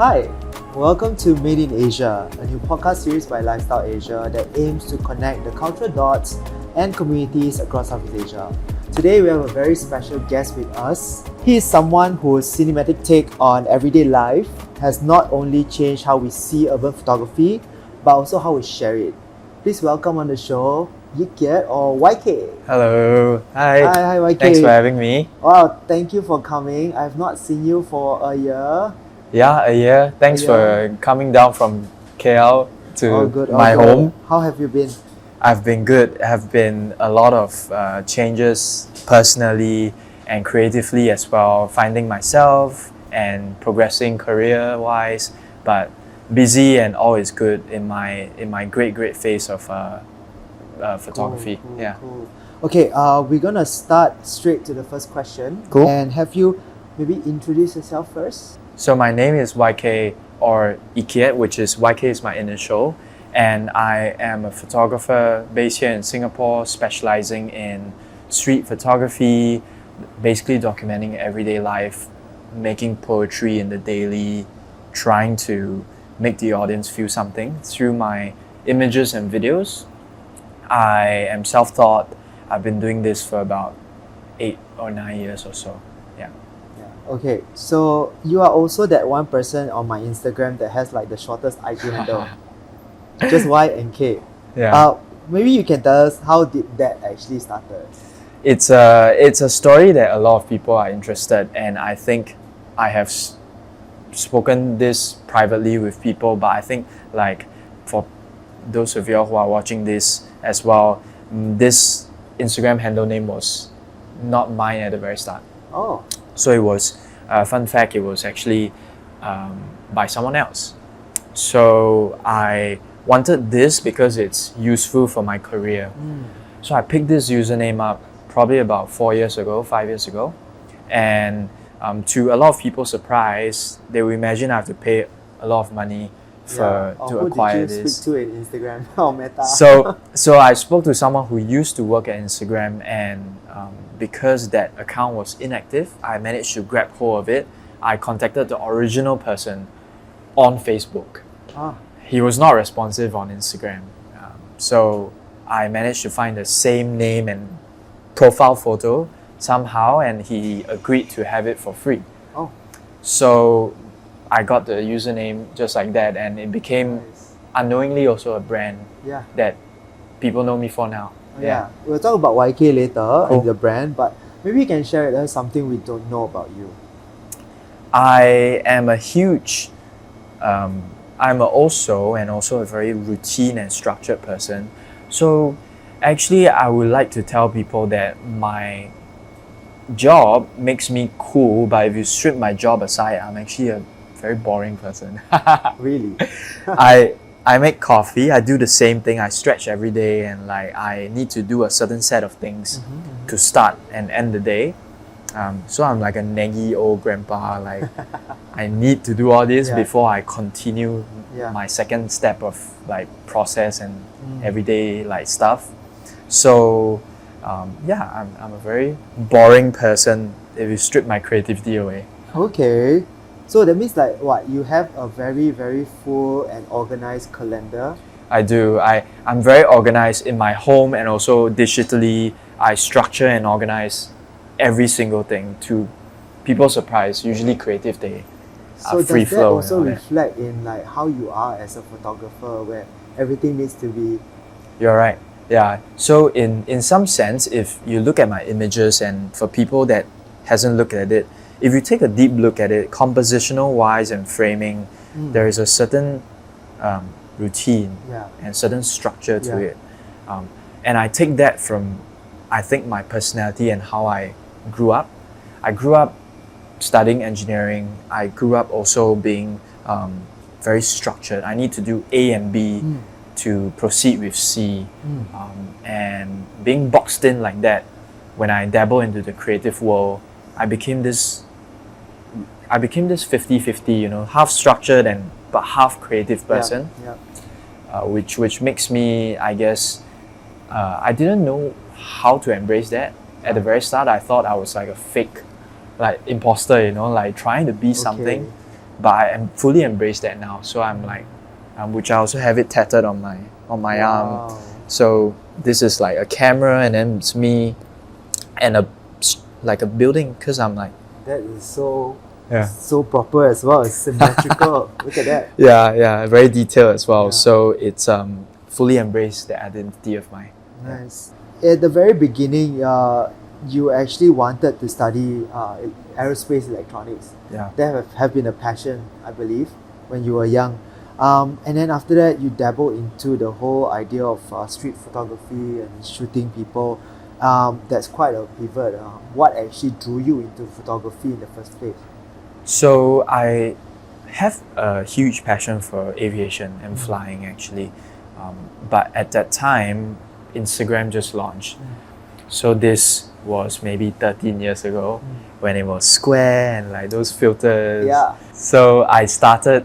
Hi, welcome to Made in Asia, a new podcast series by Lifestyle Asia that aims to connect the cultural dots and communities across Southeast Asia. Today we have a very special guest with us. He is someone whose cinematic take on everyday life has not only changed how we see urban photography, but also how we share it. Please welcome on the show, Yik Keat or YK. Hello. Hi. Hi, YK. Thanks for having me. Wow, thank you for coming. I've not seen you for a year. Yeah, a year. Thanks for coming down from KL to my home. How have you been? I've been good. Have been a lot of changes personally and creatively as well, finding myself and progressing career-wise, but busy and all is good in my great phase of photography. Cool. Okay, we're gonna start straight to the first question. Cool. And have you maybe introduce yourself first? So my name is YK or Yik Keat, which is YK is my initial, and I am a photographer based here in Singapore, specializing in street photography, basically documenting everyday life, making poetry in the daily, trying to make the audience feel something through my images and videos. I am self-taught. I've been doing this for about 8 or 9 years or so. Okay, so you are also that one person on my Instagram that has like the shortest IG handle. Just Y and K. Yeah. Maybe you can tell us how did that actually started? It's a story that a lot of people are interested, and I think I have spoken this privately with people, but I think like for those of you who are watching this as well, this Instagram handle name was not mine at the very start. Oh. So it was, fun fact, it was actually by someone else. So I wanted this because it's useful for my career. So I picked this username up probably about 5 years ago. And to a lot of people's surprise, they will imagine I have to pay a lot of money to acquire this. Who did you speak to in Instagram or Meta? So I spoke to someone who used to work at Instagram, and because that account was inactive, I managed to grab hold of it. I contacted the original person on Facebook. He was not responsive on Instagram. So I managed to find the same name and profile photo somehow, and he agreed to have it for free. Oh. So I got the username just like that, and it became unknowingly also a brand that people know me for now. We'll talk about YK later and the brand, but maybe you can share with us something we don't know about you. I am a huge, I'm also a very routine and structured person. So actually I would like to tell people that my job makes me cool, but if you strip my job aside, I'm actually a very boring person. Really? I make coffee, I do the same thing, I stretch every day, and like I need to do a certain set of things to start and end the day. So I'm like a naggy old grandpa, like I need to do all this before I continue my second step of like process and everyday like stuff. So I'm a very boring person if you strip my creativity away. Okay. So that means like what, you have a very, very full and organized calendar? I do. I'm very organized in my home, and also digitally I structure and organize every single thing to people's surprise. Usually creative, they are free flow. So does that also reflect in like how you are as a photographer, where everything needs to be... You're right. Yeah. So in some sense, if you look at my images, and for people that hasn't looked at it, if you take a deep look at it, compositional wise and framing, there is a certain routine and certain structure to it. And I take that from, I think, my personality and how I grew up. I grew up studying engineering. I grew up also being very structured. I need to do A and B to proceed with C. And being boxed in like that, when I dabble into the creative world, I became this 50-50, half structured and but half creative person, which makes me, I guess, I didn't know how to embrace that. At the very start, I thought I was like a fake, like imposter, like trying to be something. but I am fully embraced that now. So I'm like, which I also have it tattooed on my arm. Wow. So this is like a camera, and then it's me, and like a building, because I'm like, That is so yeah. so proper as well. It's symmetrical. Look at that. Yeah, very detailed as well. Yeah. So it's fully embraced the identity of my. Nice. At the very beginning, you actually wanted to study aerospace electronics. Yeah. That have been a passion, I believe, when you were young. And then after that, you dabbled into the whole idea of street photography and shooting people. That's quite a pivot. What actually drew you into photography in the first place? So I have a huge passion for aviation and flying actually, but at that time, Instagram just launched. So this was maybe 13 years ago when it was square and like those filters. Yeah. So I started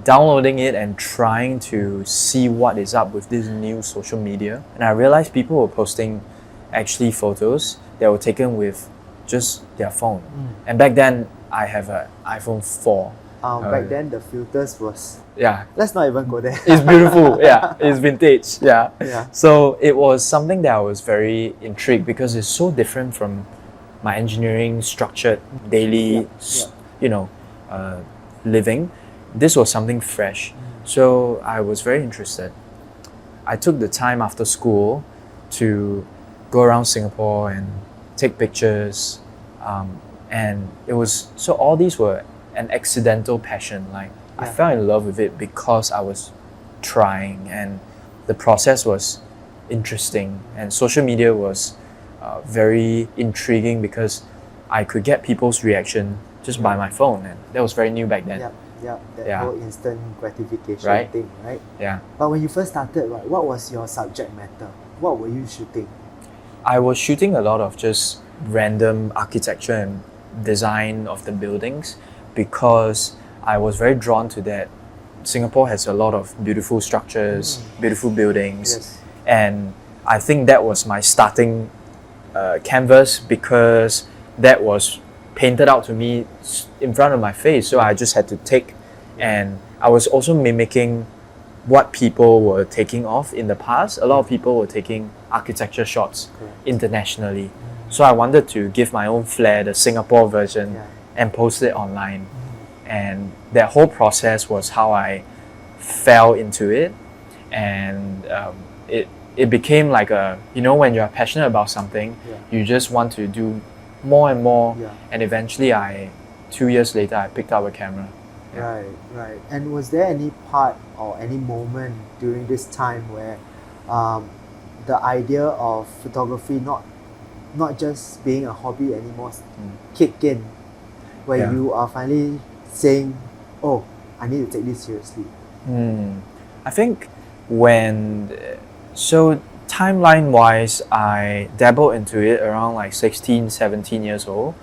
downloading it and trying to see what is up with this new social media. And I realized people were posting actually photos that were taken with just their phone. And back then, I have an iPhone 4. Back then, the filters was... Yeah, Let's not even go there. it's beautiful. Yeah, it's vintage. Yeah. Yeah. So it was something that I was very intrigued because it's so different from my engineering structured daily, living. This was something fresh. So I was very interested. I took the time after school to go around Singapore and take pictures. And it was, so all these were an accidental passion. Like I fell in love with it because I was trying, and the process was interesting, and social media was very intriguing because I could get people's reaction just by my phone, and that was very new back then. That whole instant gratification Right. thing, right? Yeah. But when you first started, right, what was your subject matter? What were you shooting? I was shooting a lot of just random architecture and design of the buildings because I was very drawn to that. Singapore has a lot of beautiful structures, beautiful buildings, Yes. and I think that was my starting canvas because that was painted out to me in front of my face, so I just had to take, and I was also mimicking what people were taking off in the past. A lot of people were taking architecture shots internationally, so I wanted to give my own flair, the Singapore version, and post it online. And that whole process was how I fell into it, and it became like a, when you're passionate about something, you just want to do more and more, and eventually 2 years later I picked up a camera. Right. And was there any part or any moment during this time where the idea of photography not just being a hobby anymore kicked in, where you are finally saying, oh, I need to take this seriously? I think timeline wise, I dabbled into it around like 16, 17 years old.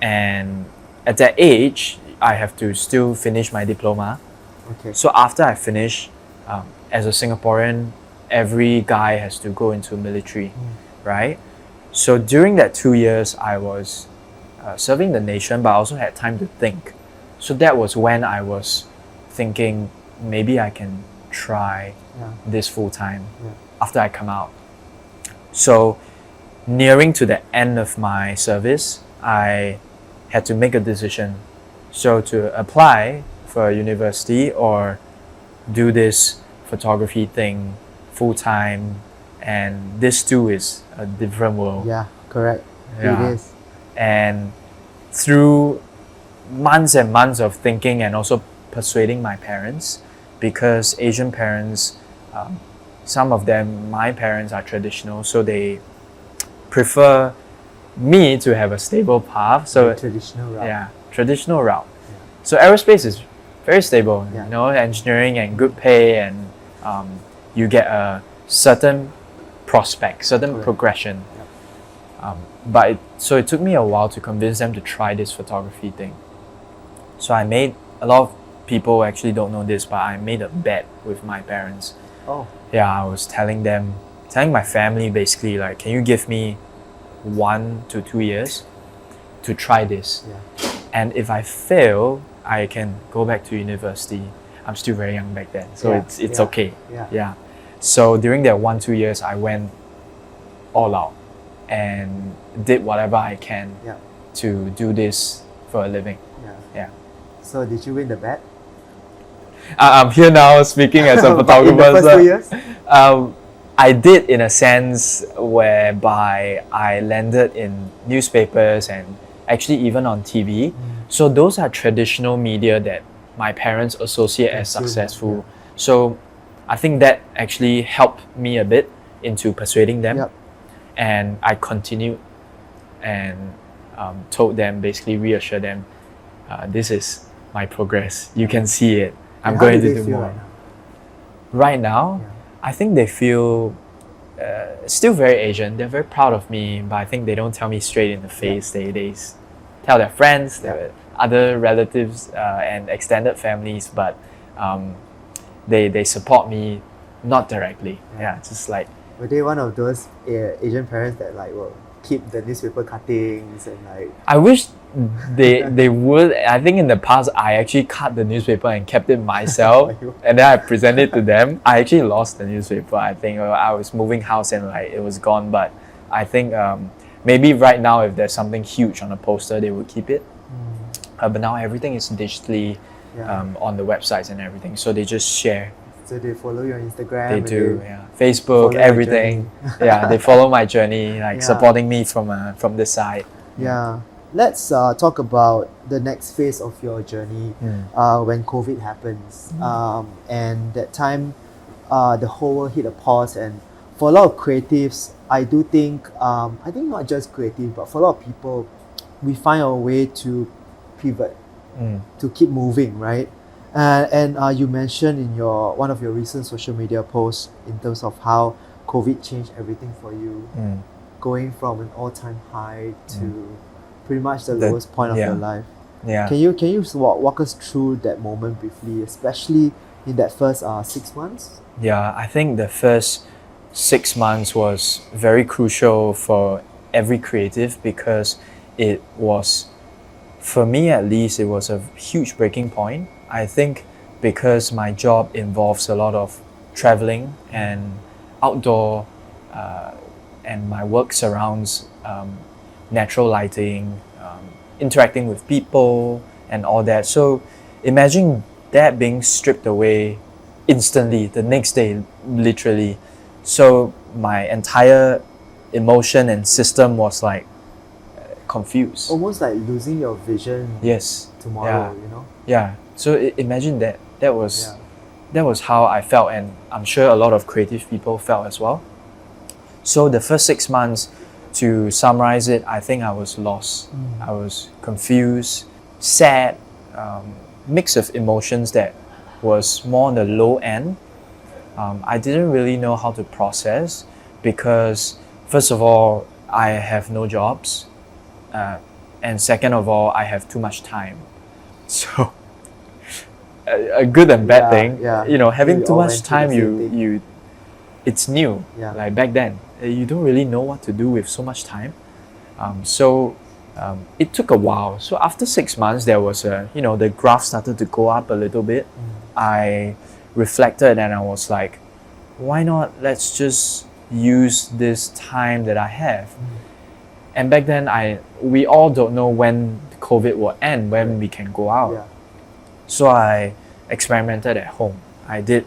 And at that age, I have to still finish my diploma. Okay. So after I finish, as a Singaporean, every guy has to go into military, right? So during that 2 years, I was serving the nation, but I also had time to think. So that was when I was thinking, maybe I can try this full time after I come out. So nearing to the end of my service, I had to make a decision. So to apply for a university or do this photography thing full time, and this too is a different world. Yeah, correct. Yeah. It is. And through months and months of thinking and also persuading my parents, because Asian parents, some of them, my parents are traditional, so they prefer me to have a stable path. So Traditional route. yeah, traditional route. So aerospace is very stable, engineering and good pay, and you get a certain prospect, certain progression. But it took me a while to convince them to try this photography thing. So I made, a lot of people actually don't know this, but I made a bet with my parents. Oh. Yeah, I was telling my family basically, like, can you give me 1 to 2 years to try this? And if I fail, I can go back to university. I'm still very young back then, so Yeah, it's yeah, okay. yeah. Yeah. So during that 1-2 years, I went all out and did whatever I can Yeah. to do this for a living. Yeah. Yeah. So did you win the bet? I'm here now speaking as a But in the photographer. first 2 years? I did, in a sense whereby I landed in newspapers and actually even on TV. So those are traditional media that my parents associate as Consume, successful. yeah. So I think that actually helped me a bit into persuading them. Yep. And I continued and told them, basically reassured them, this is my progress. You can see it. I'm And how going do to they do feel more. right now? Right now, Yeah. I think they feel still very Asian. They're very proud of me, but I think they don't tell me straight in the face. They tell their friends, their other relatives, and extended families, but they support me not directly. Yeah, just like Were they one of those Asian parents that like will keep the newspaper cuttings and like I wish they would. I think in the past I actually cut the newspaper and kept it myself, and then I presented it to them. I actually lost the newspaper. I think I was moving house and like it was gone. But I think maybe right now if there's something huge on a poster, they would keep it. But now everything is digitally on the websites and everything, so they just share. so they follow you on Instagram? They and do, they yeah. follow Facebook, your everything. Yeah, they follow my journey, like Yeah. supporting me from this side. Yeah. Let's talk about the next phase of your journey when COVID happens. And that time, the whole world hit a pause. And for a lot of creatives, I do think, I think not just creative, but for a lot of people, we find our way to pivot, to keep moving, right? And you mentioned in one of your recent social media posts in terms of how COVID changed everything for you, going from an all-time high to pretty much the lowest point of your life. Yeah. Can you walk us through that moment briefly, especially in that first 6 months? Yeah, I think the first 6 months was very crucial for every creative because it was, for me at least, it was a huge breaking point. I think because my job involves a lot of traveling and outdoor, and my work surrounds natural lighting, interacting with people and all that. So imagine that being stripped away instantly, the next day, literally. So my entire emotion and system was like confused. Almost like losing your vision Yes. tomorrow, you know? Yeah. So imagine that. That was how I felt, and I'm sure a lot of creative people felt as well. So the first 6 months, to summarize it, I think I was lost. I was confused, sad, mix of emotions that was more on the low end. I didn't really know how to process because, first of all, I have no jobs, and second of all, I have too much time. So a good and bad thing, you know, having We too all much went through the time, same thing. you it's new. Like back then, you don't really know what to do with so much time. So it took a while. So after 6 months, there was the graph started to go up a little bit. I reflected and I was like, why not let's just use this time that I have. And back then, we all don't know when COVID will end, when we can go out. So I experimented at home. I did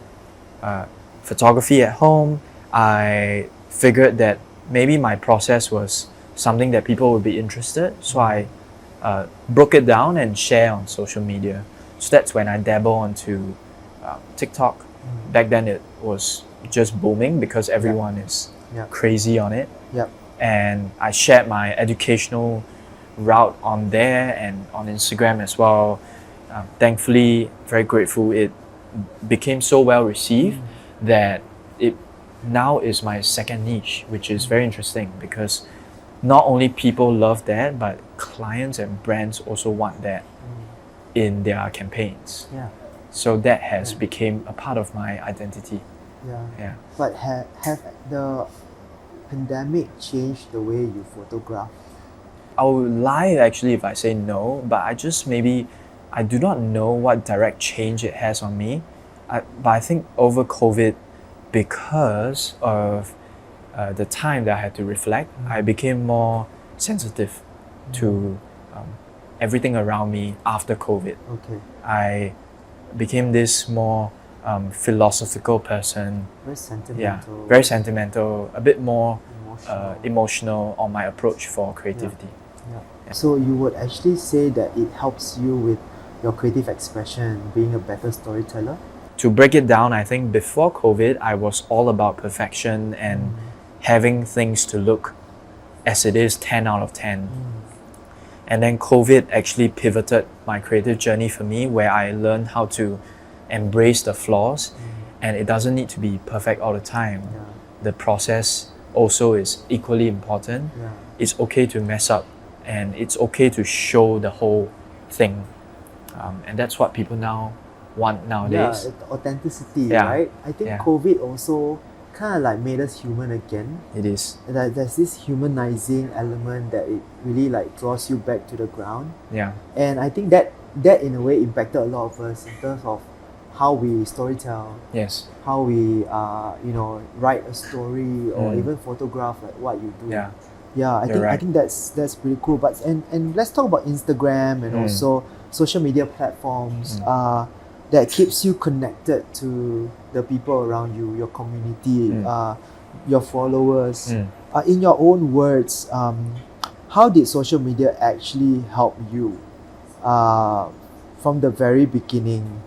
photography at home. I figured that maybe my process was something that people would be interested. So I broke it down and share on social media. So that's when I dabble onto TikTok. Back then it was just booming because everyone is crazy on it. And I shared my educational route on there and on Instagram as well. Thankfully, very grateful, it became so well received that it now is my second niche, which is very interesting because not only people love that, but clients and brands also want that in their campaigns. So that has become a part of my identity. But have the pandemic changed the way you photograph? would lie actually if I say no, but I do not know what direct change it has on me. But I think over COVID, because of the time that I had to reflect, I became more sensitive to everything around me after COVID. Okay. I became this more philosophical person. Very sentimental. Yeah, very sentimental, a bit more emotional. emotional on my approach for creativity. Yeah. So you would actually say that it helps you with your creative expression, being a better storyteller? To break it down, I think before COVID, I was all about perfection and having things to look as it is 10 out of 10. And then COVID actually pivoted my creative journey for me, where I learned how to embrace the flaws, and it doesn't need to be perfect all the time. Yeah. The process also is equally important. Yeah. It's okay to mess up, and it's okay to show the whole thing. And that's what people now want nowadays. Yeah, authenticity, Yeah. right? I think Yeah. COVID also kind of like made us human again. It is. There's this humanizing element that it really like draws you back to the ground. Yeah. And I think that in a way impacted a lot of us in terms of how we storytell, Yes. how we write a story or Mm. even photograph like what you do. Yeah. Yeah, I You're right. think that's pretty cool. But and let's talk about Instagram and also social media platforms that keeps you connected to the people around you, your community, your followers. In your own words, how did social media actually help you from the very beginning?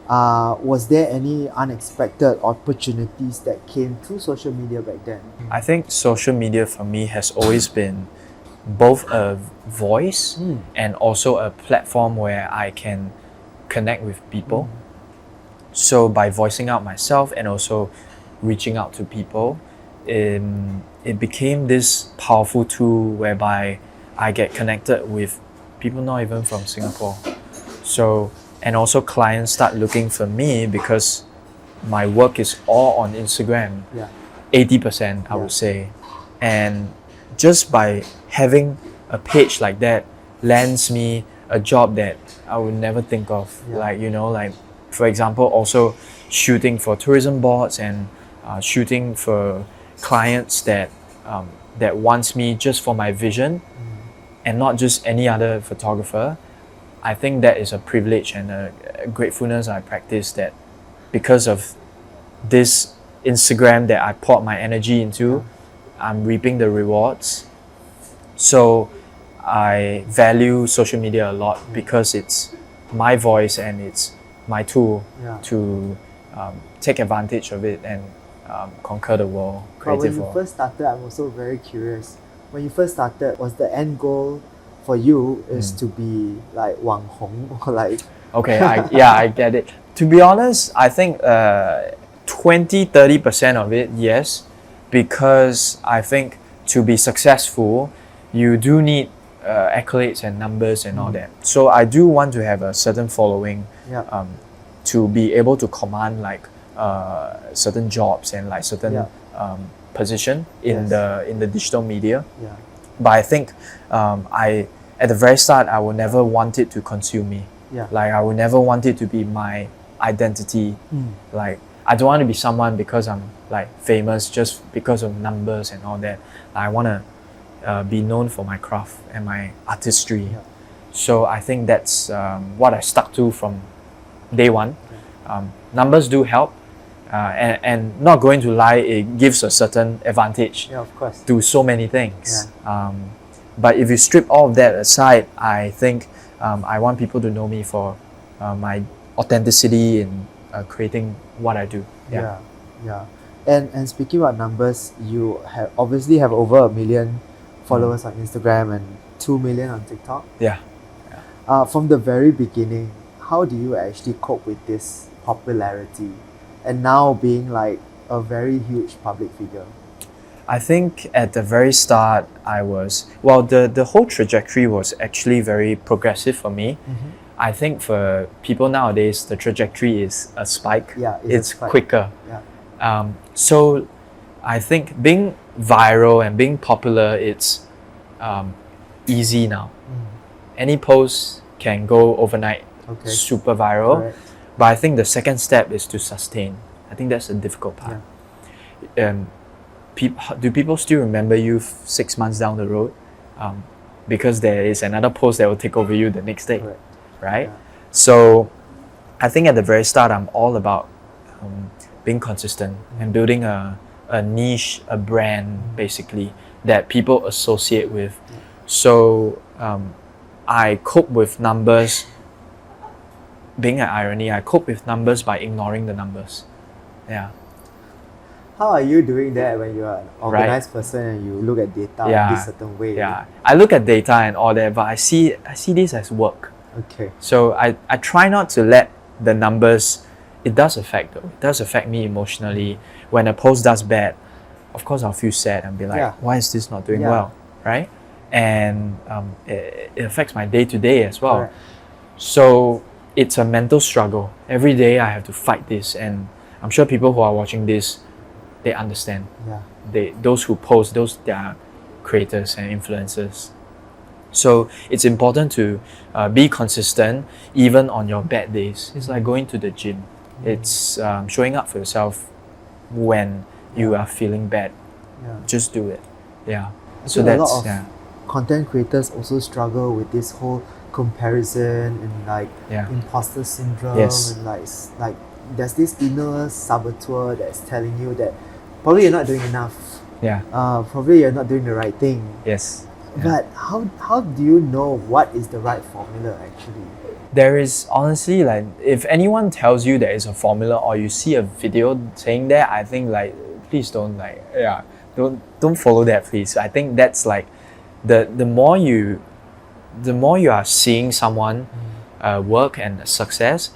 Was there any unexpected opportunities that came through social media back then? I think social media for me has always been both a voice and also a platform where I can connect with people. So by voicing out myself and also reaching out to people, it became this powerful tool whereby I get connected with people not even from Singapore. So, and also clients start looking for me because my work is all on Instagram. Yeah. 80% I would say. And just by having a page like that lands me a job that I would never think of. Yeah. Like for example, also shooting for tourism boards and shooting for clients that wants me just for my vision and not just any other photographer. I think that is a privilege and a gratefulness I practice, that because of this Instagram that I poured my energy into, I'm reaping the rewards. So I value social media a lot because it's my voice and it's my tool to take advantage of it and conquer the world. But when you first started, I'm also very curious. When you first started, was the end goal for you is to be like Wang Hong or like? Okay, I get it. To be honest, I think 20-30% of it, yes, because I think to be successful, you do need accolades and numbers and all that. So I do want to have a certain following to be able to command like certain jobs and like certain position in the digital media. Yeah. But I think at the very start, I will never want it to consume me. Yeah. Like I will never want it to be my identity. Like I don't want to be someone because I'm like famous just because of numbers and all that. I want to be known for my craft and my artistry. Yeah. So I think that's what I stuck to from day one. Numbers do help, and not going to lie, it gives a certain advantage Of course. to so many things. But if you strip all of that aside, I think I want people to know me for my authenticity in creating what I do. Yeah. And speaking about numbers, you obviously have over 1 million followers on Instagram and 2 million on TikTok. Yeah. From the very beginning, how do you actually cope with this popularity and now being like a very huge public figure? I think at the very start, the whole trajectory was actually very progressive for me. I think for people nowadays, the trajectory is a spike. Yeah, it's a spike. quicker. Yeah. So I think being viral and being popular, it's easy now. Any post can go overnight, super viral. Correct. But I think the second step is to sustain. I think that's the difficult part. Do people still remember you 6 months down the road? Because there is another post that will take over you the next day, Correct. right? Yeah. So I think at the very start, I'm all about being consistent and building a niche, a brand, basically, that people associate with. So I cope with numbers. Being an irony, I cope with numbers by ignoring the numbers. Yeah. How are you doing that when you're an organized person and you look at data in this certain way? Yeah. I look at data and all that, but I see this as work. Okay. So I try not to let the numbers, it does affect though. It does affect me emotionally. When a post does bad, of course I'll feel sad and be like, why is this not doing well? Right? And it affects my day to day as well. Correct. So it's a mental struggle. Every day I have to fight this, and I'm sure people who are watching this, they understand. Yeah. Those who post, they are creators and influencers. So it's important to be consistent even on your bad days. It's like going to the gym. It's showing up for yourself when you are feeling bad. Just do it. Yeah. So that's a lot of content creators also struggle with this whole comparison and like imposter syndrome and like there's this inner saboteur that's telling you that probably you're not doing enough. Probably you're not doing the right thing. Yes. But how do you know what is the right formula actually? There is honestly, like, if anyone tells you there is a formula or you see a video saying that, I think like please don't don't follow that, please. I think that's like the more you are seeing someone work and success,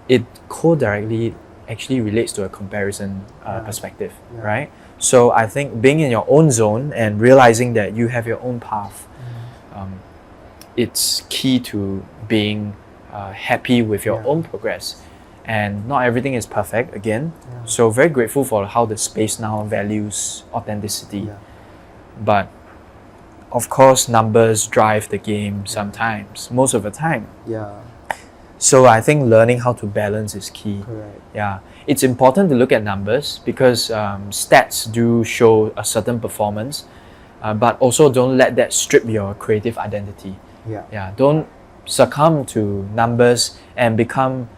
it co-directly actually relates to a comparison perspective, right? So I think being in your own zone and realizing that you have your own path, it's key to being happy with your own progress. And not everything is perfect again. So very grateful for how the space now values authenticity. But of course, numbers drive the game sometimes, most of the time. So I think learning how to balance is key. Correct. It's important to look at numbers because stats do show a certain performance, but also don't let that strip your creative identity. Don't succumb to numbers and become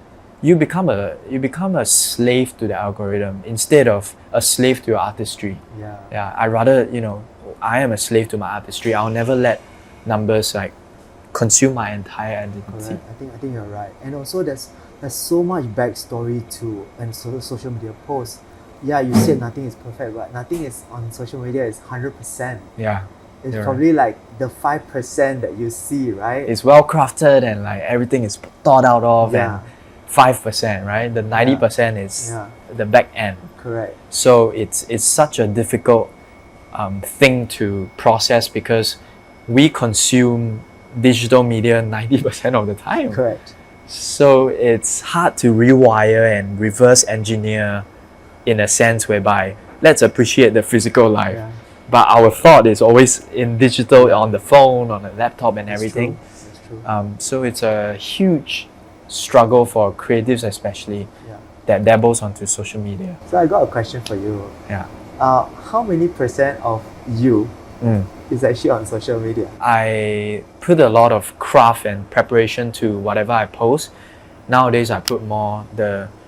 a slave to the algorithm instead of a slave to your artistry. I rather, I am a slave to my artistry. I'll never let numbers like consume my entire identity. Correct. I think you're right. And also there's so much backstory to and social media posts. You said nothing is perfect, but nothing is on social media is 100%. It's probably like the 5% that you see, right? It's well crafted and like everything is thought out of, and 5%, right? The 90% is the back end. Correct. So it's such a difficult thing to process because we consume digital media 90% of the time. Correct. So it's hard to rewire and reverse engineer in a sense whereby let's appreciate the physical life. But our thought is always in digital, on the phone, on a laptop and everything. That's true. So it's a huge struggle for creatives especially that dabbles onto social media. So I got a question for you. How many % of you is actually on social media? I put a lot of craft and preparation to whatever I post. Nowadays I put more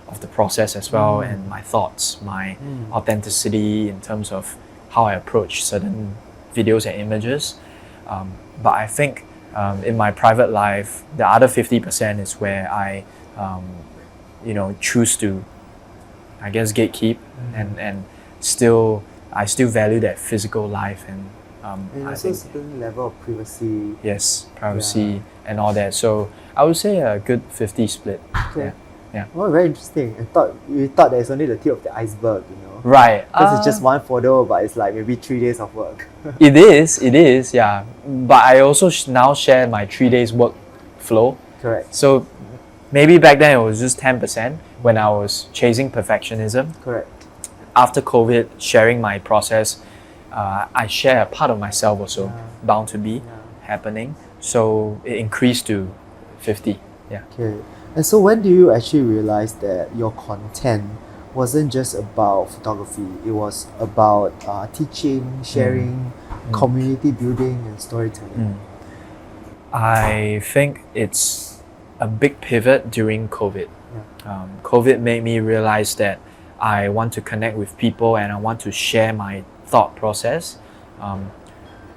of the process as well, and my thoughts, my authenticity in terms of how I approach certain videos and images. But I think in my private life, the other 50% is where I choose to, I guess, gatekeep and I still value that physical life and I think a certain level of privacy. Yes, privacy and all that. So I would say a good 50 split. Well, very interesting. We thought that it's only the tip of the iceberg, Right. Because it's just one photo, but it's like maybe 3 days of work. It is, yeah. But I also now share my 3 days work flow. Correct. So maybe back then it was just 10% when I was chasing perfectionism. Correct. After COVID, sharing my process, I share a part of myself also, bound to be. happening. So it increased to 50. Yeah. Okay. And so when do you actually realize that your content wasn't just about photography, it was about teaching, sharing, community building, and storytelling? I think it's a big pivot during COVID. COVID made me realize that I want to connect with people and I want to share my thought process.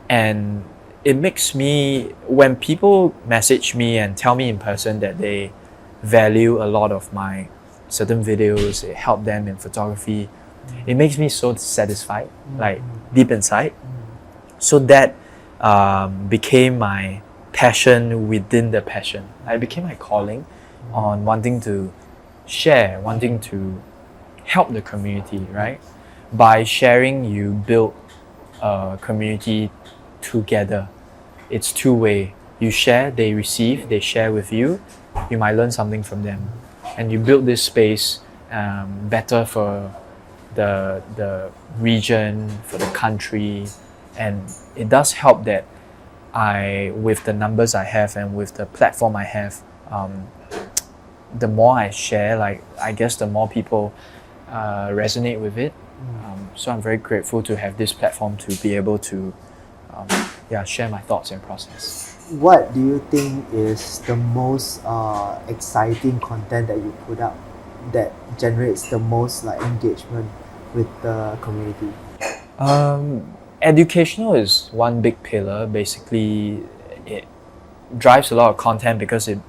And it makes me, when people message me and tell me in person that they value a lot of my certain videos, it helped them in photography, it makes me so satisfied, like deep inside. So that became my passion within the passion. It became my calling on wanting to share, wanting to help the community, right? By sharing, you build a community together. It's two-way. You share, they receive, they share with you. You might learn something from them. And you build this space better for the region, for the country. And it does help that with the numbers I have and with the platform I have, the more I share, I guess the more people resonate with it. So I'm very grateful to have this platform to be able to share my thoughts and process. What do you think is the most exciting content that you put out that generates the most engagement with the community? Educational is one big pillar. Basically, it drives a lot of content because it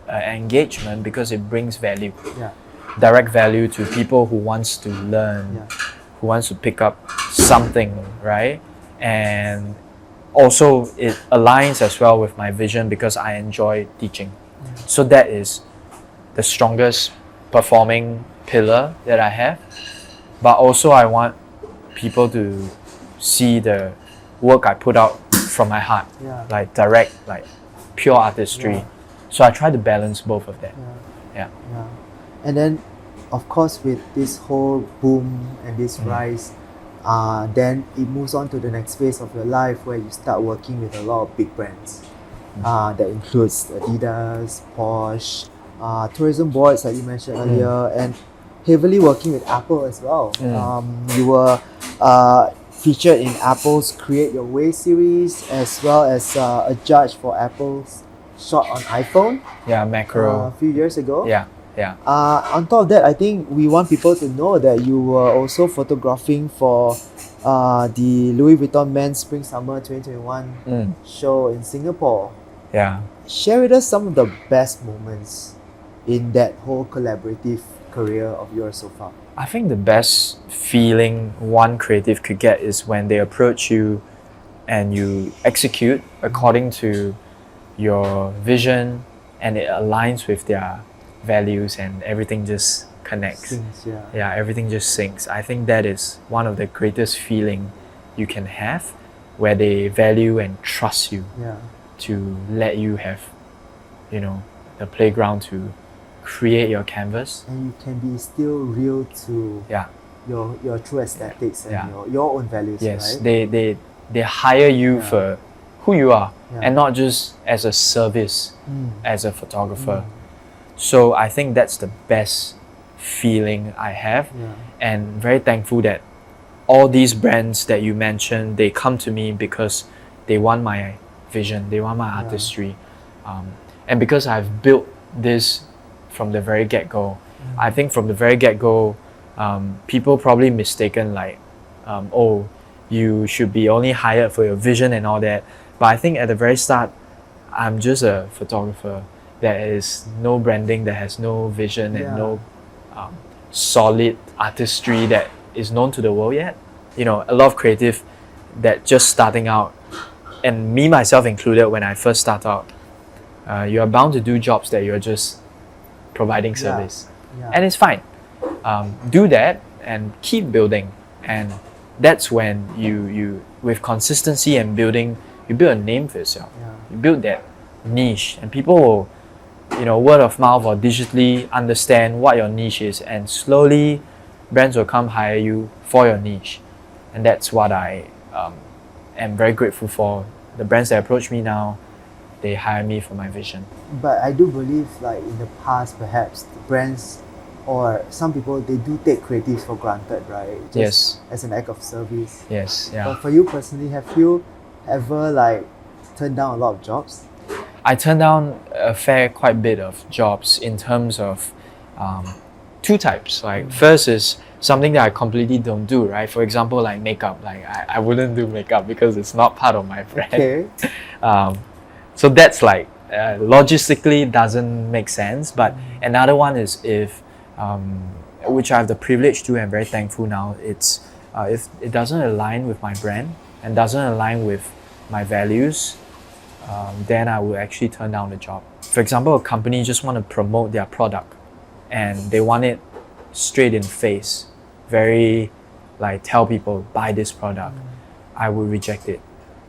engagement because it brings value, direct value to people who wants to learn, who wants to pick up something, right? And also it aligns as well with my vision because I enjoy teaching. So that is the strongest performing pillar that I have. But also I want people to see the work I put out from my heart, direct, pure artistry. So I try to balance both of that. And then, of course, with this whole boom and this rise, then it moves on to the next phase of your life where you start working with a lot of big brands. That includes Adidas, Porsche, tourism boards like you mentioned earlier, and heavily working with Apple as well. You were featured in Apple's Create Your Way series, as well as a judge for Apple's shot on iPhone. Macro. A few years ago. On top of that, I think we want people to know that you were also photographing for the Louis Vuitton Men's Spring Summer 2021 show in Singapore. Share with us some of the best moments in that whole collaborative career of yours so far. I think the best feeling one creative could get is when they approach you and you execute according to your vision and it aligns with their values and everything just connects. Everything just syncs. I think that is one of the greatest feeling you can have, where they value and trust you to let you have, the playground to create your canvas. And you can be still real to your true aesthetics and your own values, yes, right? They hire you for who you are and not just as a service as a photographer. So I think that's the best feeling I have, and very thankful that all these brands that you mentioned, they come to me because they want my vision, they want my artistry, and because I've built this from the very get-go. I think from the very get-go, people probably mistaken you should be only hired for your vision and all that. But I think at the very start, I'm just a photographer. There is no branding, that has no vision and no solid artistry that is known to the world yet. A lot of creative that just starting out, and me myself included when I first start out, you are bound to do jobs that you're just providing service. And it's fine. Do that and keep building. And that's when you with consistency and building, you build a name for yourself. You build that niche, and people will, word of mouth or digitally understand what your niche is, and slowly brands will come hire you for your niche. And that's what I am very grateful for the brands that approach me now, they hire me for my vision. But I do believe like in the past perhaps the brands or some people they do take creatives for granted, right? Just Yes. as an act of service. Yes, yeah. But for you personally, have you ever like turned down a lot of jobs? I turned down quite bit of jobs in terms of two types. Like first is something that I completely don't do, right? For example, like makeup. Like I wouldn't do makeup because it's not part of my brand. Okay. So that's like logistically doesn't make sense. But another one is if which I have the privilege to and very thankful now. It's if it doesn't align with my brand and doesn't align with my values, then I will actually turn down the job. For example, a company just want to promote their product and they want it straight in face, very like tell people buy this product. I will reject it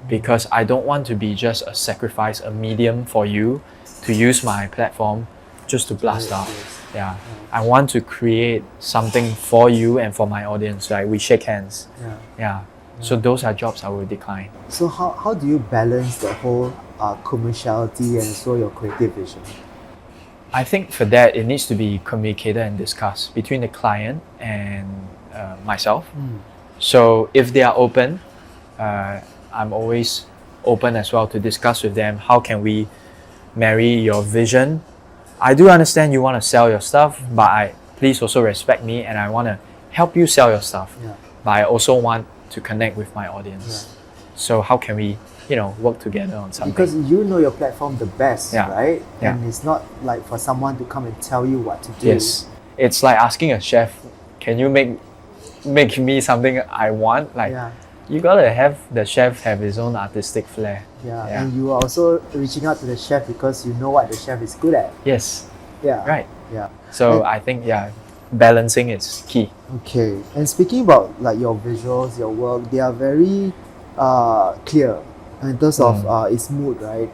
because I don't want to be just a sacrifice, a medium for you to use my platform just to blast out. Yeah. I want to create something for you and for my audience. Like we shake hands. Yeah. So those are jobs I will decline. So how do you balance the whole commerciality and also your creative vision? I think for that, it needs to be communicated and discussed between the client and myself. So if they are open, I'm always open as well to discuss with them how can we marry your vision. I do understand you want to sell your stuff, but please also respect me and I want to help you sell your stuff. But I also want to connect with my audience. So how can we work together on something? Because you know your platform the best, right? Yeah. And it's not like for someone to come and tell you what to do. Yes. It's like asking a chef, can you make me something I want? Like you gotta have the chef have his own artistic flair. And you are also reaching out to the chef because you know what the chef is good at. Yes. Yeah. Right. Yeah. So I think balancing is key. Okay. And speaking about like your visuals, your work, they are very clear in terms of its mood, right?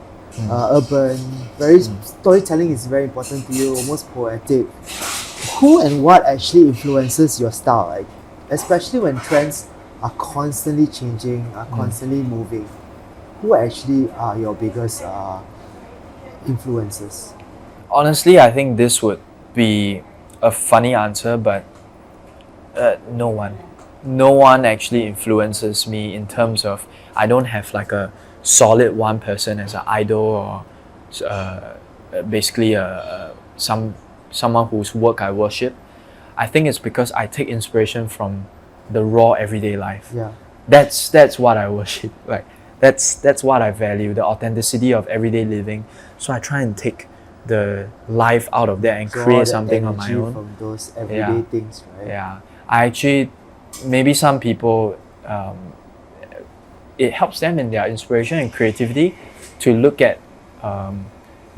Urban, storytelling is very important to you, almost poetic. Who and what actually influences your style, like especially when trends are constantly changing, are constantly moving? Who actually are your biggest influences? Honestly, I think this would be a funny answer, but no one. No one actually influences me in terms of I don't have like a solid one person as an idol or basically someone whose work I worship. I think it's because I take inspiration from the raw everyday life. That's what I worship. Like that's what I value, the authenticity of everyday living. So I try and take the life out of that and create something on my own. From those everyday things, right? I actually, maybe some people, it helps them in their inspiration and creativity to look at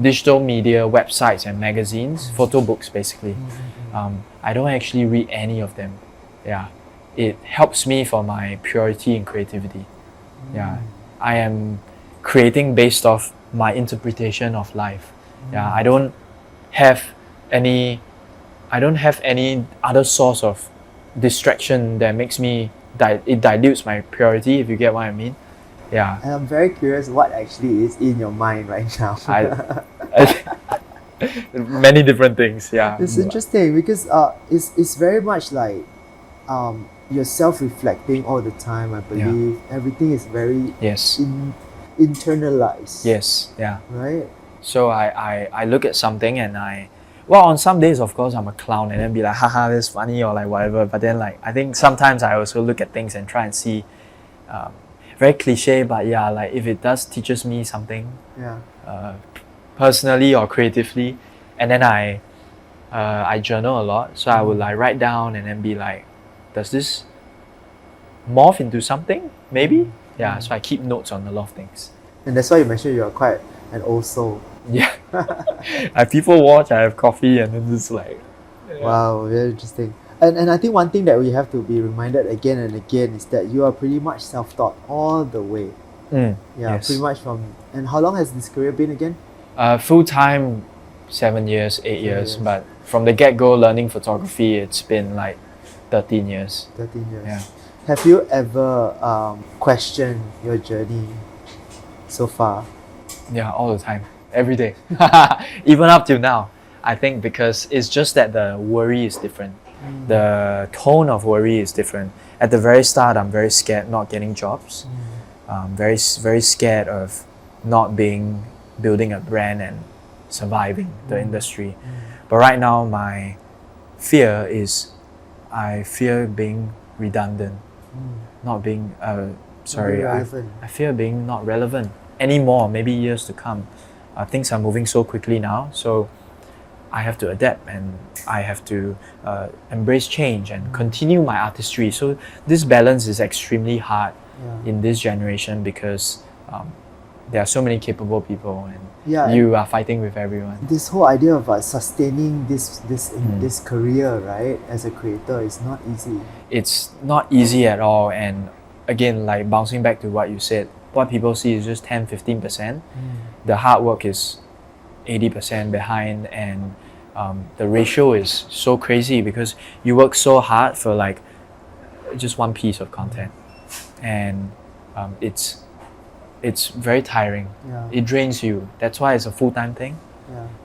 digital media, websites and magazines, photo books basically. I don't actually read any of them. It helps me for my purity and creativity. I am creating based off my interpretation of life. I don't have any other source of distraction that makes me it dilutes my purity, if you get what I mean. And I'm very curious what actually is in your mind right now. Many different things. It's interesting because it's very much like you're self-reflecting all the time. I believe everything is very internalized. Right. So I look at something and on some days of course I'm a clown and then be like haha that's funny or like whatever, but then like I think sometimes I also look at things and try and see very cliche, but like if it does teaches me something personally or creatively, and then I journal a lot, so I would like write down and then be like, does this morph into something maybe? So I keep notes on a lot of things. And that's why you mentioned you are quite an old soul. People watch, I have coffee and then just like wow, very interesting. And I think one thing that we have to be reminded again and again is that you are pretty much self-taught all the way. Pretty much from. And how long has this career been again? Full-time 7 years, 8 years, but from the get-go learning photography it's been like 13 years. 13 years. Have you ever questioned your journey so far? Yeah, all the time, every day, even up till now. I think because it's just that the worry is different. The tone of worry is different. At the very start, I'm very scared not getting jobs. Very scared of not building a brand and surviving the industry. But right now, my fear is I fear being redundant, not being relevant. I fear being not relevant anymore. Maybe years to come. Things are moving so quickly now, so I have to adapt and I have to embrace change and continue my artistry. So this balance is extremely hard in this generation because there are so many capable people and you are fighting with everyone. This whole idea of sustaining this career, right, as a creator is not easy. It's not easy at all, and again, like bouncing back to what you said, what people see is just 10-15%. The hard work is 80% behind, and the ratio is so crazy because you work so hard for like just one piece of content, and it's very tiring. It drains you. That's why it's a full-time thing.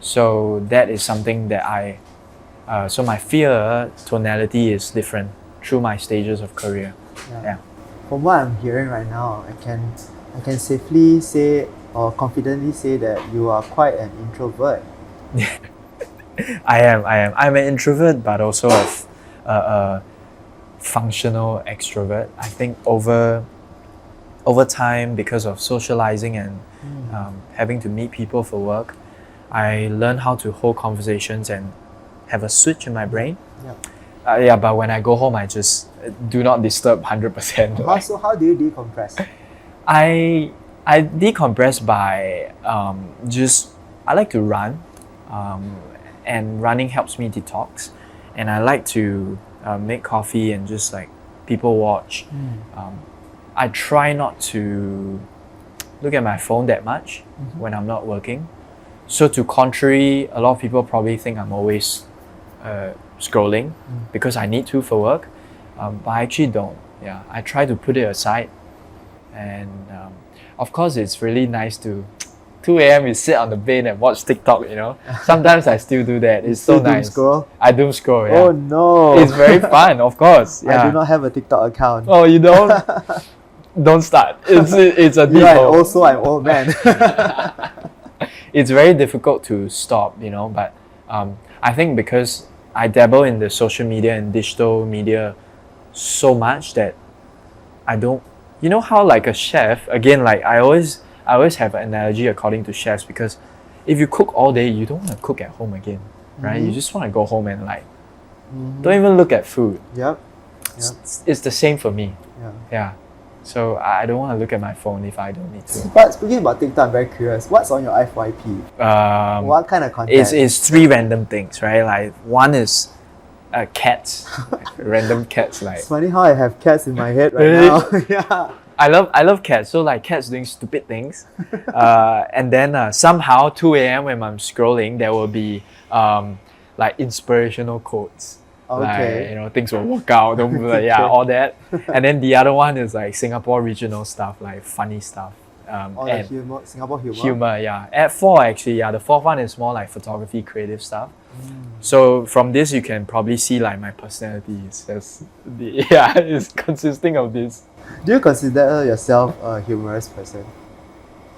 So that is something that so my fear tonality is different through my stages of career. From what I'm hearing right now, I can safely say or confidently say that you are quite an introvert. I am. I'm an introvert, but also a functional extrovert. I think over time, because of socializing and having to meet people for work, I learned how to hold conversations and have a switch in my brain. But when I go home, I just do not disturb 100%. So how do you decompress? I decompress by I like to run, and running helps me detox, and I like to make coffee and just like people watch. I try not to look at my phone that much when I'm not working. So to contrary, a lot of people probably think I'm always scrolling because I need to for work, but I actually don't. I try to put it aside, and of course it's really nice to 2 a.m. you sit on the bed and watch TikTok, Sometimes I still do that. It's so nice. Doom scroll? I doom scroll, Oh no. It's very fun, of course. I do not have a TikTok account. Oh, you don't? Don't start. It's a deep hole. Also I'm old man. It's very difficult to stop, but I think because I dabble in the social media and digital media so much that I don't, how like a chef, again, like I always have an analogy according to chefs, because if you cook all day, you don't want to cook at home again, right? You just want to go home and like, don't even look at food. It's the same for me. So I don't want to look at my phone if I don't need to. But speaking about TikTok, I'm very curious. What's on your FYP? What kind of content? It's 3 random things, right? Like one is cats, random cats. Like it's funny how I have cats in my head right now. I love cats. So like cats doing stupid things, and then somehow 2 a.m. when I'm scrolling, there will be like inspirational quotes. Like, things will work out, all that. And then the other one is like Singapore regional stuff, like funny stuff. And Singapore humor? Humor, At 4 actually, the 4th one is more like photography, creative stuff. So from this, you can probably see like my personality is just, it's consisting of this. Do you consider yourself a humorous person?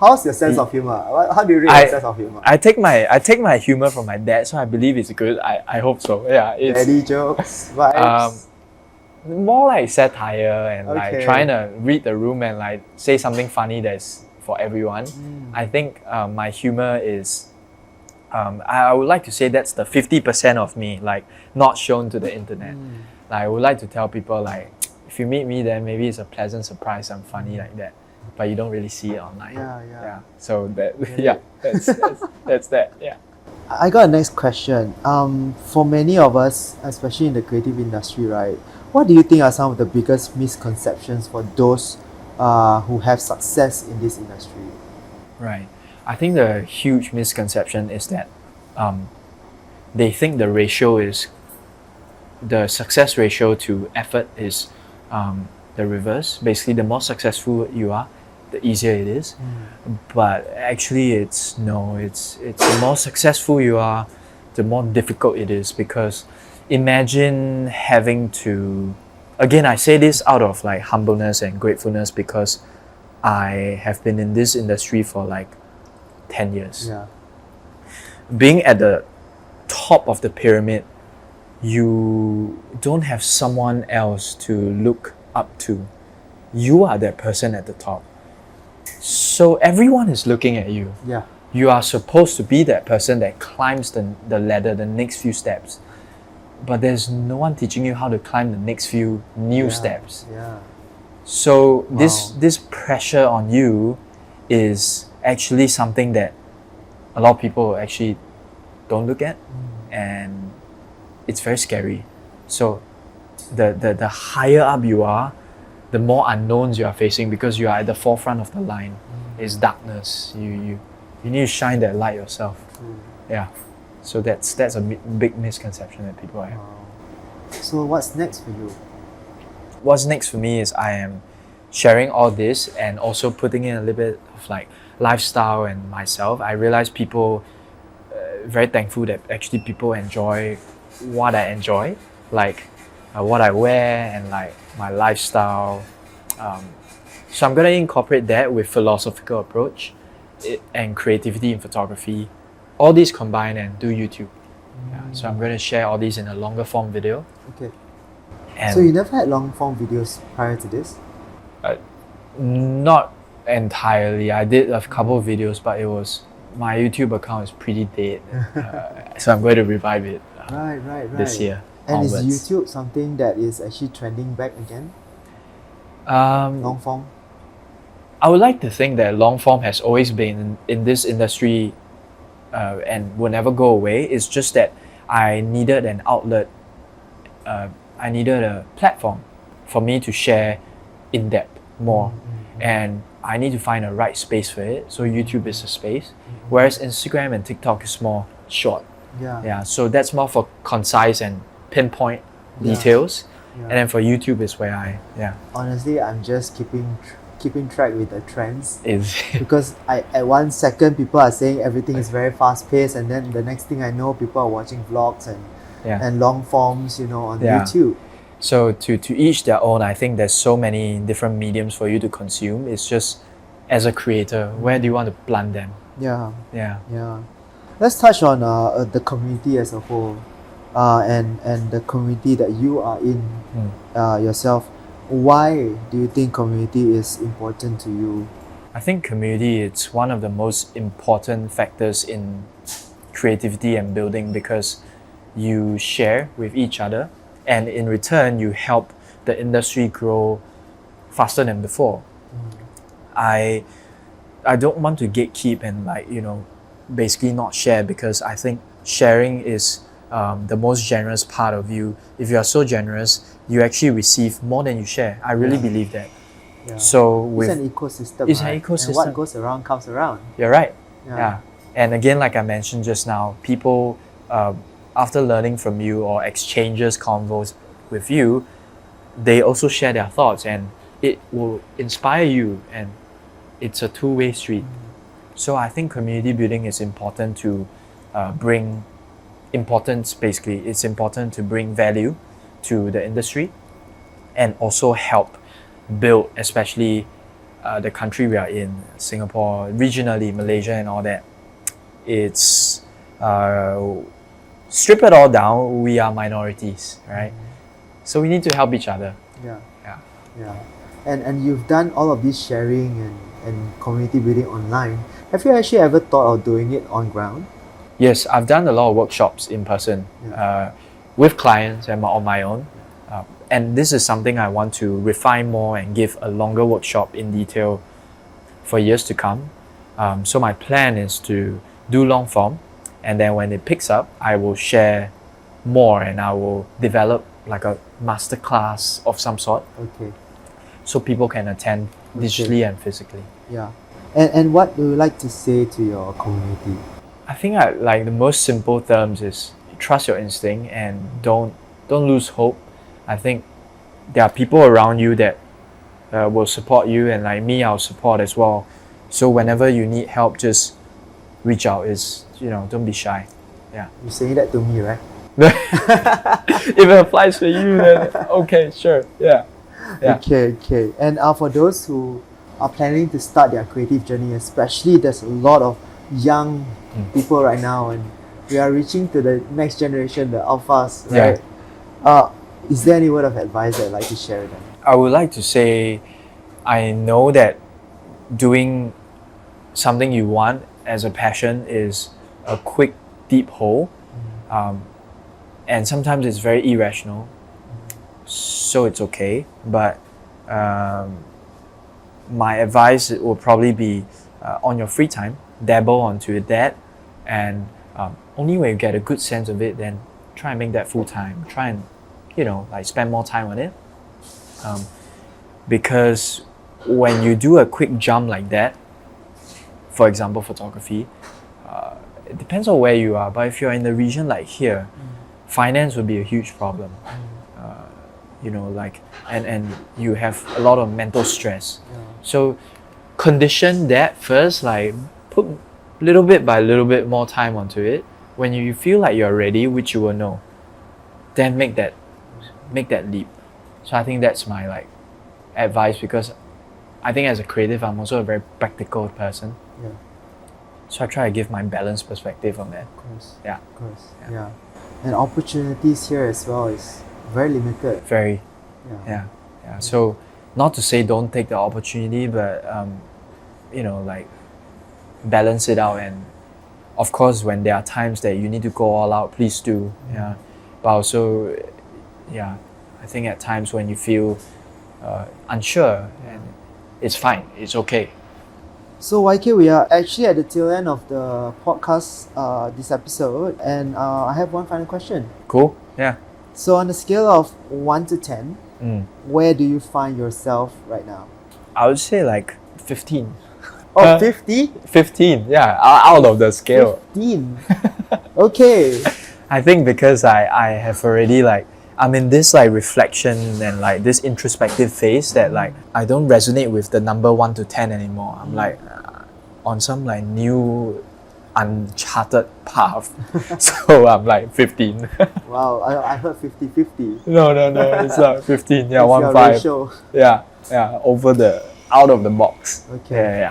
How's your sense of humor? How do you rate your sense of humor? I take my humor from my dad, so I believe it's good. I hope so. It's daddy jokes, vibes. More like satire and like trying to read the room and like say something funny that's for everyone. I think my humor is, I would like to say that's the 50% of me, like not shown to the internet. Like I would like to tell people like, if you meet me, then maybe it's a pleasant surprise. I'm funny like that. But you don't really see it online. So that's that. I got a next question. For many of us, especially in the creative industry, right? What do you think are some of the biggest misconceptions for those who have success in this industry? Right. I think the huge misconception is that they think the success ratio to effort is the reverse. Basically, the more successful you are, the easier it is. But actually, it's the more successful you are, the more difficult it is, because imagine having to, again, I say this out of like humbleness and gratefulness, because I have been in this industry for like 10 years. Yeah. Being at the top of the pyramid, you don't have someone else to look up to. You are that person at the top. So everyone is looking at you. Yeah. You are supposed to be that person that climbs the ladder, the next few steps. But there's no one teaching you how to climb the next few new steps. Yeah. So Wow. this pressure on you is actually something that a lot of people actually don't look at, and it's very scary. So the higher up you are, the more unknowns you are facing, because you are at the forefront of the line. It's darkness. You need to shine that light yourself. Yeah. So that's a big misconception that people have. Wow. So what's next for you? What's next for me is I am sharing all this and also putting in a little bit of like lifestyle and myself. I realize people, very thankful that actually people enjoy what I enjoy, like what I wear and like my lifestyle. So I'm gonna incorporate that with philosophical approach and creativity in photography. All these combine and do YouTube. Yeah, so I'm gonna share all these in a longer form video. Okay. And So you never had long form videos prior to this? not entirely. I did a couple of videos, but my YouTube account is pretty dead. So I'm going to revive it Right. this year. And onwards. is YouTube something that is actually trending back again? Um, Long form? I would like to think that long form has always been in this industry and will never go away. It's just that I needed an outlet. I needed a platform for me to share in depth more. And I need to find a right space for it. So YouTube is a space, whereas Instagram and TikTok is more short. Yeah. So that's more for concise and pinpoint Yeah. details. Yeah. And then for YouTube is where Honestly, I'm just keeping track with the trends. is Because at 1 second people are saying everything is very fast paced, and then the next thing I know, people are watching vlogs and long forms, on Yeah. YouTube. So to each their own. I think there's so many different mediums for you to consume. It's just, as a creator, where do you want to plant them? Yeah. Yeah. Let's touch on the community as a whole, and the community that you are in yourself. Why do you think community is important to you? I think community, it's one of the most important factors in creativity and building, because you share with each other, and in return you help the industry grow faster than before. I don't want to gatekeep and basically not share, because I think sharing is the most generous part of you. If you are so generous, you actually receive more than you share. I really believe that. Yeah. So It's an ecosystem. It's an right? ecosystem. And what goes around comes around. You're right. Yeah. Yeah. And again, like I mentioned just now, people, after learning from you or exchanges convos with you, they also share their thoughts, and it will inspire you, and it's a two-way street. So I think community building is important to bring importance. Basically, it's important to bring value to the industry, and also help build, especially the country we are in, Singapore, regionally, Malaysia and all that. It's strip it all down, we are minorities, right? So we need to help each other. Yeah. And you've done all of this sharing and community building online. Have you actually ever thought of doing it on ground? Yes, I've done a lot of workshops in person with clients and on my own. And this is something I want to refine more and give a longer workshop in detail for years to come. So my plan is to do long form, and then when it picks up, I will share more, and I will develop like a master class of some sort, Okay. so people can attend digitally and physically. Yeah. And what do you like to say to your community? I think like the most simple terms is trust your instinct and don't lose hope. I think there are people around you that will support you, and like me, I'll support as well. So whenever you need help, just reach out. Don't be shy. Yeah. You're saying that to me, right? If it applies for you, then okay, sure. Yeah. Yeah. Okay. And for those who are planning to start their creative journey, especially there's a lot of young people right now, and we are reaching to the next generation, the alphas, right? Is there any word of advice that I'd like to share with them? I would like to say, I know that doing something you want as a passion is a quick, deep hole. And sometimes it's very irrational. So it's okay. But my advice would probably be on your free time, dabble onto that. And only when you get a good sense of it, then try and make that full time. Try and, spend more time on it. Because when you do a quick jump like that, for example, photography, it depends on where you are. But if you're in the region like here, finance would be a huge problem. And you have a lot of mental stress. So condition that first, like put little bit by little bit more time onto it. When you feel like you're ready, which you will know, then make that leap. So I think that's my advice, because I think as a creative, I'm also a very practical person. Yeah. So I try to give my balanced perspective on that. Of course. Yeah. Of course. Yeah. And opportunities here as well is very limited. Very. Yeah. Yeah. So not to say don't take the opportunity, but balance it out. And of course, when there are times that you need to go all out, please do. Yeah. But also, I think at times when you feel unsure, and it's fine, it's okay. So YK, we are actually at the tail end of the podcast this episode, and I have one final question. Cool. Yeah. So on a scale of 1 to 10, where do you find yourself right now? I would say 15. Oh, 50? 15, yeah, out of the scale. 15. Okay. I think because I have already I'm in this reflection and this introspective phase that I don't resonate with the number 1 to 10 anymore. I'm on some new uncharted path. So I'm 15. Wow, I heard 50-50. No, it's not 15. Yeah, It's 1 your 5. ratio. Yeah, out of the box. Okay.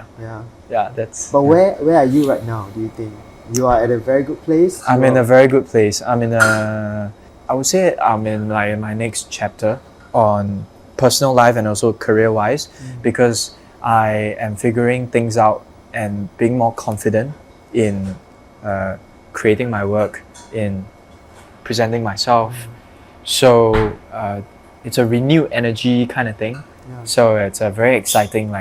Yeah, that's. But where are you right now, do you think? You are at a very good place? I'm in a very good place. I would say I'm in my next chapter on personal life and also career-wise, because I am figuring things out and being more confident in creating my work, in presenting myself. So it's a renewed energy kind of thing. Yeah. So it's a very exciting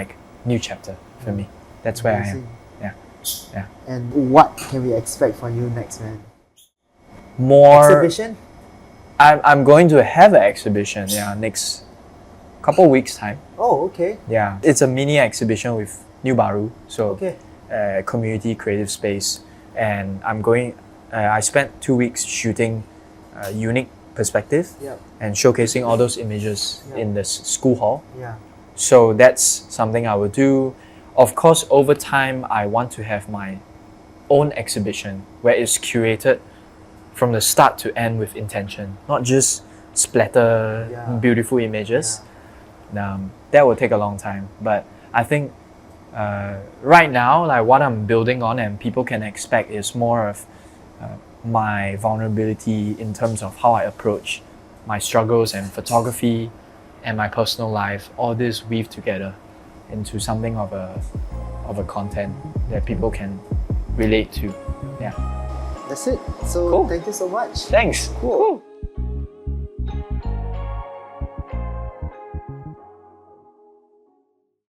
new chapter for me. That's where I am. Yeah. And what can we expect from you next, man? More exhibition? I'm going to have an exhibition, next couple weeks time. Oh, okay. Yeah, it's a mini exhibition with New Baru, so Okay. community creative space, and I'm going. I spent 2 weeks shooting unique perspective Yeah. and showcasing all those images in the school hall. Yeah. So that's something I will do. Of course, over time, I want to have my own exhibition where it's curated from the start to end with intention, not just splatter beautiful images. That will take a long time, but I think right now, what I'm building on and people can expect is more of my vulnerability in terms of how I approach my struggles and photography and my personal life. All this weave together into something of a content that people can relate to. Yeah. That's it. So Cool. Thank you so much. Thanks. Cool.